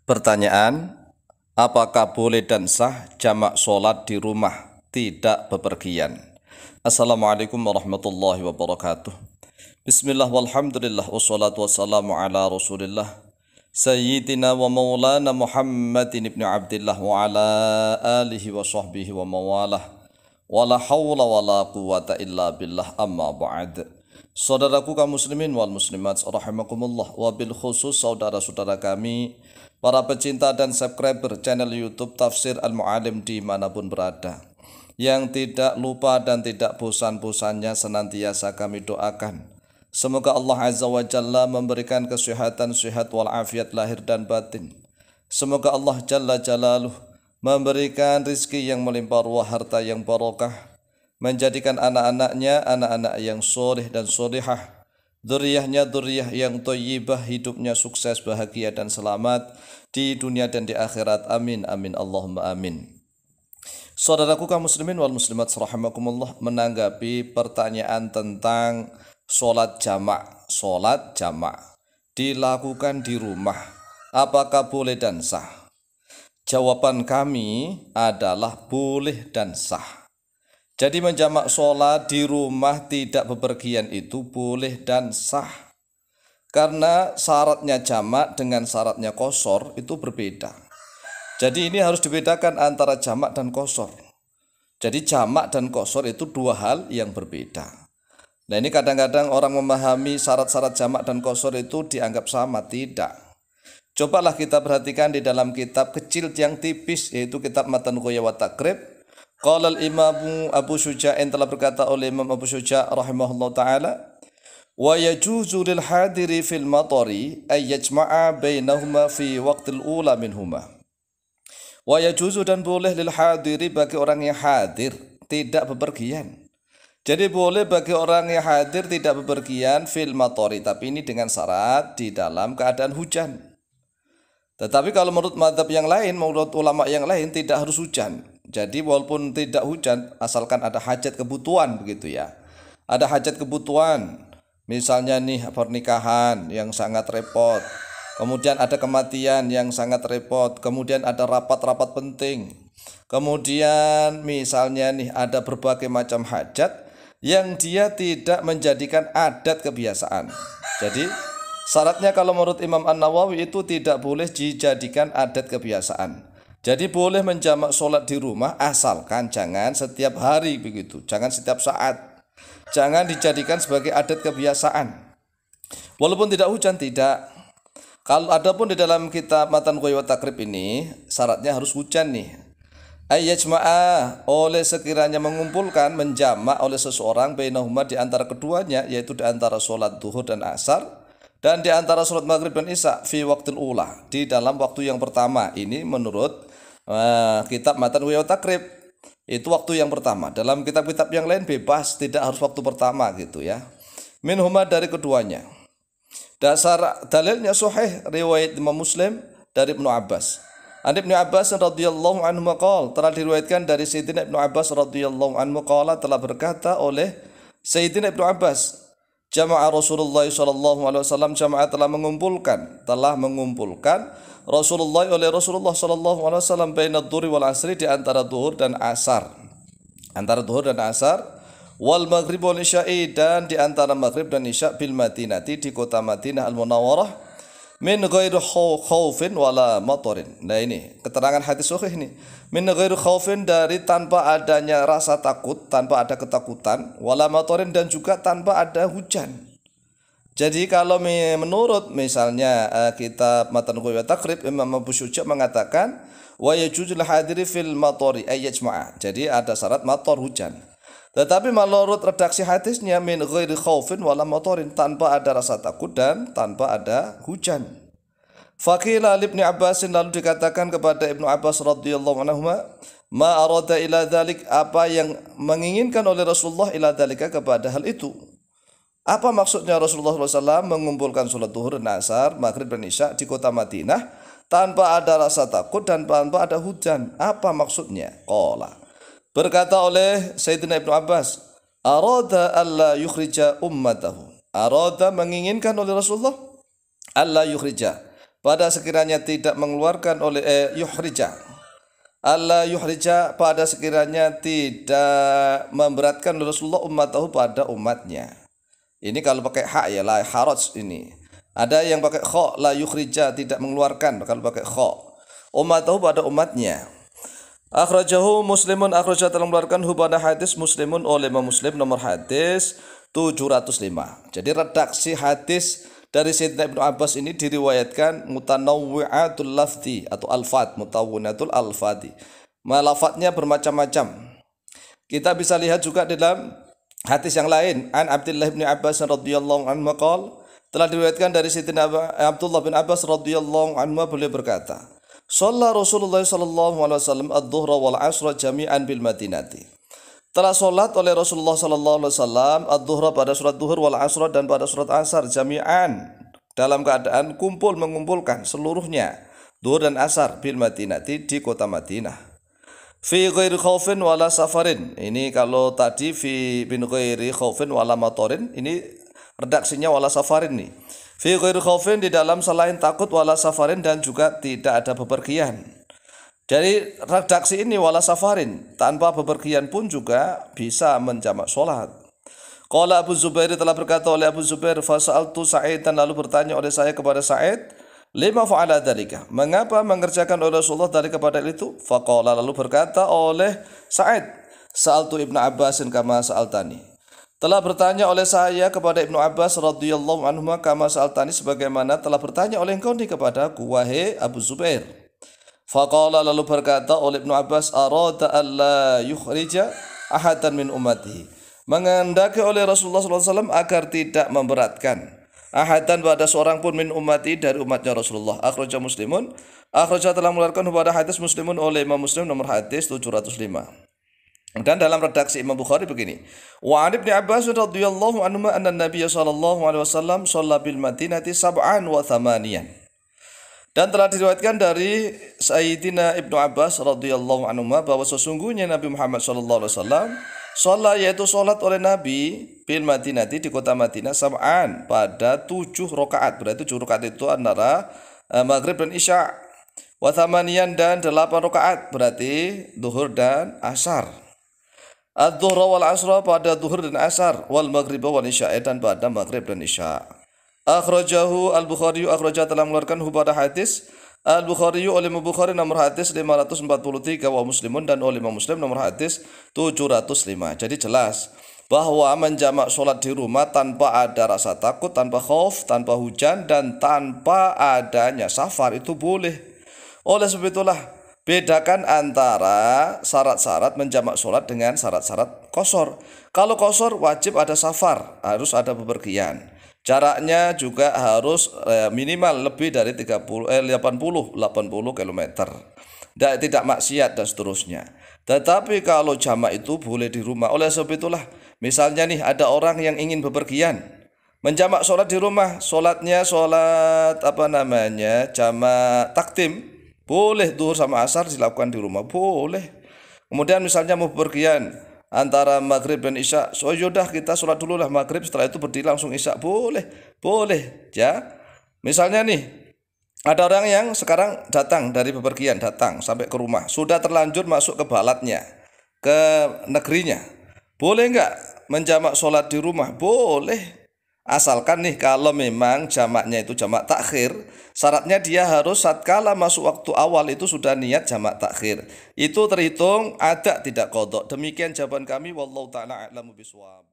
Pertanyaan, apakah boleh dan sah jamak sholat di rumah tidak bepergian? Assalamualaikum warahmatullahi wabarakatuh. Bismillah walhamdulillah wassalatu wassalamu ala rasulillah Sayyidina wa maulana Muhammadin ibn Abdillah wa ala alihi wa sahbihi wa mawalah wa la hawla wa la quwata illa billah amma ba'd. Saudaraku kaum muslimin wal muslimat rahimakumullah, wa bil khusus saudara-saudara kami para pecinta dan subscriber channel YouTube Tafsir Al-Mu'alim dimanapun berada, yang tidak lupa dan tidak bosan-bosannya senantiasa kami doakan semoga Allah Azza wa Jalla memberikan kesehatan, sehat walafiat lahir dan batin. Semoga Allah Jalla Jalaluh memberikan rizki yang melimpah ruah, harta yang barokah, menjadikan anak-anaknya anak-anak yang soleh dan solehah, dzurriyyahnya dzurriyyah yang thayyibah, hidupnya sukses, bahagia dan selamat di dunia dan di akhirat. Amin amin Allahumma amin. Saudaraku kaum muslimin wal muslimat rahimakumullah, menanggapi pertanyaan tentang sholat jamak dilakukan di rumah, apakah boleh dan sah? Jawaban kami adalah boleh dan sah. Jadi menjamak sholat di rumah tidak bepergian itu boleh dan sah, karena syaratnya jamak dengan syaratnya qashar itu berbeda. Jadi ini harus dibedakan antara jamak dan qashar. Jadi jamak dan qashar itu dua hal yang berbeda. Nah, ini kadang-kadang orang memahami syarat-syarat jamak dan qashar itu dianggap sama. Tidak. Cobalah kita perhatikan di dalam kitab kecil yang tipis, yaitu kitab Matan Ghoya wa Taqrib. Qala al-Imam Abu Syuja'in, telah berkata oleh Imam Abu Syuja' rahimahullah ta'ala, wa yajuzu lil hadiri fil matari ay yajma'a bainahuma fi waqtil ula minhuma. Wa yajuzu, dan boleh lil hadiri bagi orang yang hadir tidak bepergian. Jadi boleh bagi orang yang hadir tidak bepergian fil matori, tapi ini dengan syarat di dalam keadaan hujan. Tetapi kalau menurut mazhab yang lain, menurut ulama yang lain, tidak harus hujan. Jadi walaupun tidak hujan, asalkan ada hajat kebutuhan begitu ya. Ada hajat kebutuhan, misalnya nih pernikahan yang sangat repot, kemudian ada kematian yang sangat repot, kemudian ada rapat-rapat penting, kemudian misalnya nih ada berbagai macam hajat yang dia tidak menjadikan adat kebiasaan. Jadi syaratnya kalau menurut Imam An-Nawawi itu tidak boleh dijadikan adat kebiasaan. Jadi boleh menjamak sholat di rumah, asalkan jangan setiap hari begitu, jangan setiap saat, jangan dijadikan sebagai adat kebiasaan. Walaupun tidak hujan, tidak. Kalau adapun di dalam kitab Matan Ghoya wa Taqrib ini syaratnya harus hujan nih. Ayyajma'a, oleh sekiranya mengumpulkan, menjamak oleh seseorang bainahuma, di antara keduanya, yaitu di antara sholat duhur dan asar, dan di antara sholat maghrib dan isya, fi waqtil ula, di dalam waktu yang pertama. Ini menurut kitab Matan Ghoya wa Taqrib, itu waktu yang pertama. Dalam kitab-kitab yang lain bebas, tidak harus waktu pertama gitu ya. Minhuma, dari keduanya. Dasar dalilnya sahih riwayat Imam Muslim dari Ibnu Abbas. An Ibnu Abbas radhiyallahu anhu qala, telah diriwayatkan dari Sayyidina Ibnu Abbas radhiyallahu anhu qala, telah berkata oleh Sayyidina Ibnu Abbas, jama'a Rasulullah sallallahu alaihi wasallam, jama'a telah mengumpulkan Rasulullah oleh Rasulullah sallallahu alaihi wasallam baina dhuhri wal asri, di antara dhuhur dan asar. Antara dhuhur dan asar, wal maghrib wal isya'i, dan di antara maghrib dan isya, bil Madinati, di kota Madinah al-Munawwarah, min ghairu khaufin wala matarin. Nah ini keterangan hadis sahih ini. Min ghairu khaufin, dari tanpa adanya rasa takut, tanpa ada ketakutan, wala matarin, dan juga tanpa ada hujan. Jadi kalau menurut misalnya kitab Matan Ghoya wa Taqrib, Imam Abu Syuja' mengatakan wa yajuzul hadiri fil matari ay yajma'a. Jadi ada syarat matar, hujan. Tetapi menurut redaksi hadisnya min ghairi khaufin wala matarin, tanpa ada rasa takut dan tanpa ada hujan. Faqila li Ibnu Abbas, lalu dikatakan kepada Ibnu Abbas radhiyallahu anhu, ma arada ila dzalik, apa yang menginginkan oleh Rasulullah ila dzalika, kepada hal itu. Apa maksudnya Rasulullah SAW mengumpulkan sholat duhur dan asar, maghrib dan isya di kota Madinah tanpa ada rasa takut dan tanpa ada hujan? Apa maksudnya? Qala, berkata oleh Sayyidina Ibnu Abbas, arada alla yukhrija ummatahu, arada menginginkan oleh Rasulullah alla yukhrija, pada sekiranya tidak mengeluarkan oleh yuhrija, Allah yuhrija, pada sekiranya tidak memberatkan Rasulullah ummatahu pada umatnya. Ini kalau pakai hak ya, la haraj ini. Ada yang pakai kha, la yukhrija, tidak mengeluarkan kalau pakai kha. Ummatahu pada umatnya. Akhrajahu Muslimun, akhraja telah mengeluarkan pada hadis Muslimun oleh Imam Muslim nomor hadis 705. Jadi redaksi hadis dari Sayyidina Ibnu Abbas ini diriwayatkan mutanawwi'atul lafzi atau alfat, mutawwinatul alfati. Lafadznya bermacam-macam. Kita bisa lihat juga dalam hadis yang lain, an Abdullah bin Abbas radhiyallahu anhu qala, telah diriwayatkan dari Sayyidina Abdullah bin Abbas radhiyallahu anhu, beliau berkata, shalla Rasulullah sallallahu alaihi wasallam adz-dhuhra wal 'ashra jami'an bil Madinati. Telah salat oleh Rasulullah sallallahu alaihi wasallam adz-dhuhra pada salat zuhur wal 'ashra dan pada salat asar jami'an dalam keadaan kumpul, mengumpulkan seluruhnya zuhur dan asar bil Madinati di kota Madinah. Fi ghairi khaufin wala safarin. Ini kalau tadi fi bin ghairi khaufin wala matorin, ini redaksinya wala safarin nih. Fi ghairi khaufin, di dalam selain takut, wala safarin, dan juga tidak ada bepergian. Jadi redaksi ini wala safarin, tanpa bepergian pun juga bisa menjamak sholat. Qala Abu Zubair, telah berkata oleh Abu Zubair, fasa'altu Sa'id, dan lalu bertanya oleh saya kepada Sa'id, lima fa'ala dzalika, mengapa mengerjakan oleh Rasulullah dari kepada itu? Faqala, lalu berkata oleh Sa'id, sa'altu Ibnu Abbasin kama sa'altani, telah bertanya oleh saya kepada Ibnu Abbas radhiyallahu anhu kama sa'altani, sebagaimana telah bertanya oleh engkau ni kepadaku, wahai Abu Zubair. Faqala, lalu berkata oleh Ibnu Abbas, arada alla yukhrija ahadan min ummatihi, menghendaki oleh Rasulullah SAW agar tidak memberatkan ahadan pada seorang pun min ummati, dari umatnya Rasulullah. Akhraja Muslimun, akhraja telah mengeluarkan pada hadis Muslimun oleh Imam Muslim nomor hadis 705. Dan dalam redaksi Imam Bukhari begini, wa an Ibnu Abbas radhiyallahu anhu anna Nabiy sallallahu alaihi wasallam shalla bil Madinati sab'an wa thamaniyan. Dan telah diriwayatkan dari Sayyidina Ibnu Abbas radhiyallahu anhu bahwa sesungguhnya Nabi Muhammad sallallahu alaihi wasallam sholat, yaitu sholat oleh Nabi bil Madinati, di kota Madinah, sab'an, pada 7 rakaat. Berarti 7 rakaat itu antara maghrib dan isya. Wa thamaniyan, dan 8 rakaat, berarti zuhur dan asar. Adz-dhuhra wal 'ashra, pada zuhur dan asar, wal maghrib wal isya, dan pada maghrib dan isya. Akhrajahu al-Bukhari, akhraja telah mengeluarkan pada hadis Al-Bukhari oleh Imam Bukhari nomor hadis 543, wa Muslimun, dan oleh Imam Muslim nomor hadis 705. Jadi jelas bahwa menjamak sholat di rumah tanpa ada rasa takut, tanpa khauf, tanpa hujan, dan tanpa adanya safar itu boleh. Oleh sebab itulah bedakan antara syarat-syarat menjamak sholat dengan syarat-syarat qashar. Kalau qashar wajib ada safar, harus ada bepergian. Jaraknya juga harus minimal lebih dari 80 km. Tidak maksiat dan seterusnya. Tetapi kalau jamak itu boleh di rumah. Oleh sebab itulah, misalnya nih ada orang yang ingin bepergian, menjamak sholat di rumah, sholatnya sholat jamak takdim, boleh zuhur sama asar dilakukan di rumah, boleh. Kemudian misalnya mau bepergian antara maghrib dan isya, so yaudah kita sholat dulu lah maghrib, setelah itu berdiri langsung isya, boleh ya. Misalnya nih ada orang yang sekarang datang dari bepergian, datang sampai ke rumah, sudah terlanjur masuk ke balatnya, ke negerinya, boleh nggak menjamak sholat di rumah? Boleh, asalkan nih kalau memang jamaknya itu jamak takhir, syaratnya dia harus satkala masuk waktu awal itu sudah niat jamak takhir, itu terhitung ada, tidak qadha. Demikian jawaban kami, wallahu ta'ala a'lamu bishawab.